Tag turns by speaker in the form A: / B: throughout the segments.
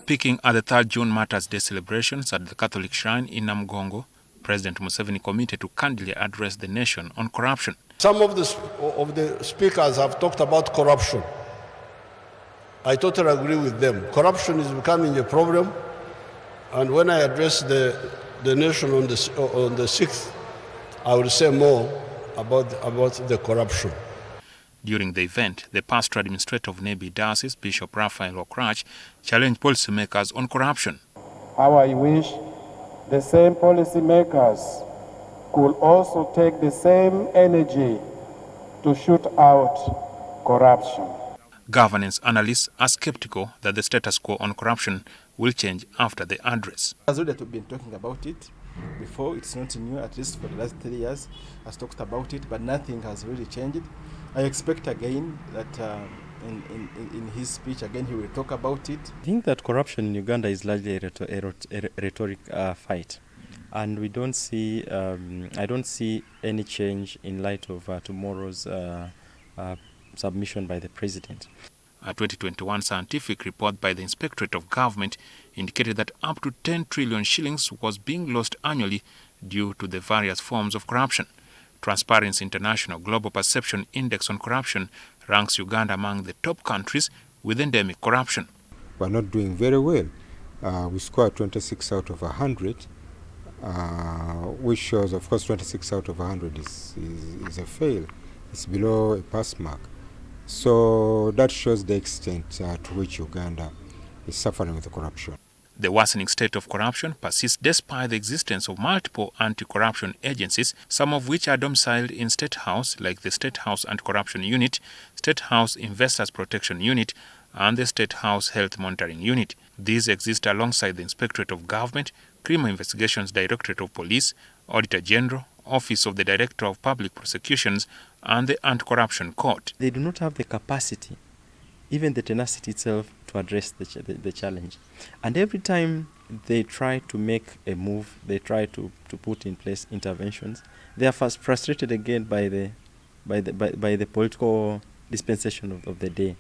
A: Speaking at the 3rd June Martyrs' Day celebrations at the Catholic Shrine in Namugongo, President Museveni committed to candidly address the nation on corruption.
B: Some of the speakers have talked about corruption. I totally agree with them. Corruption is becoming a problem, and when I address the nation on the 6th, I will say more about the corruption.
A: During the event, the pastoral administrator of Nebi Diocese, Bishop Raphael Okrach, challenged policymakers on corruption.
C: How I wish the same policymakers could also take the same energy to shoot out corruption.
A: Governance analysts are skeptical that the status quo on corruption will change after the address.
D: As we have been talking about it before, it's not new, at least for the last 3 years, has talked about it, but nothing has really changed. I expect again that in his speech again he will talk about it.
E: I think that corruption in Uganda is largely a rhetoric fight, and we don't see. I don't see any change in light of tomorrow's submission by the president.
A: A 2021 scientific report by the Inspectorate of Government indicated that up to 10 trillion shillings was being lost annually due to the various forms of corruption. Transparency International Global Perception Index on Corruption ranks Uganda among the top countries with endemic corruption.
F: We're not doing very well. We scored 26 out of 100, which shows, of course, 26 out of 100 is a fail. It's below a pass mark. So that shows the extent to which Uganda is suffering with the corruption.
A: The worsening state of corruption persists despite the existence of multiple anti-corruption agencies, some of which are domiciled in State House, like the State House Anti-Corruption Unit, State House Investors Protection Unit, and the State House Health Monitoring Unit. These exist alongside the Inspectorate of Government, Criminal Investigations Directorate of Police, Auditor General, Office of the Director of Public Prosecutions, and the Anti-Corruption Court.
E: They do not have the capacity, even the tenacity itself, to address the challenge. And every time they try to make a move, they try to put in place interventions, they are frustrated again by the political dispensation of the day.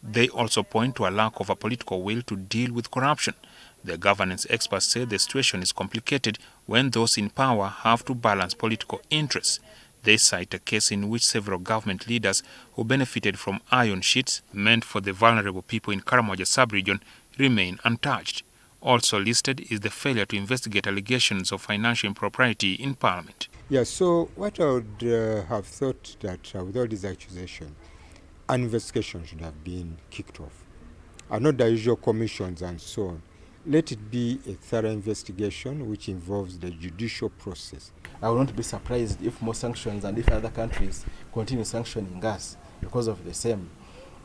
A: They also point to a lack of a political will to deal with corruption. The governance experts say the situation is complicated when those in power have to balance political interests. They cite a case in which several government leaders who benefited from iron sheets meant for the vulnerable people in Karamoja sub-region remain untouched. Also listed is the failure to investigate allegations of financial impropriety in Parliament.
F: Yeah, so what I would have thought that with all these accusations, an investigation should have been kicked off. Not the usual commissions and so on. Let it be a thorough investigation which involves the judicial process.
D: I will not be surprised if more sanctions and if other countries continue sanctioning us because of the same.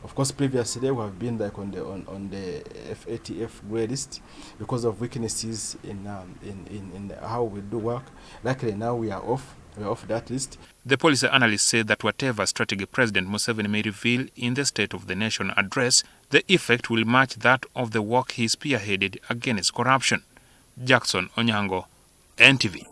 D: Of course, previously we have been like on the FATF grey list because of weaknesses in how we do work. Luckily now we are off that list.
A: The policy analysts say that whatever strategy President Museveni may reveal in the State of the Nation address, the effect will match that of the work he spearheaded against corruption. Jackson Onyango, NTV.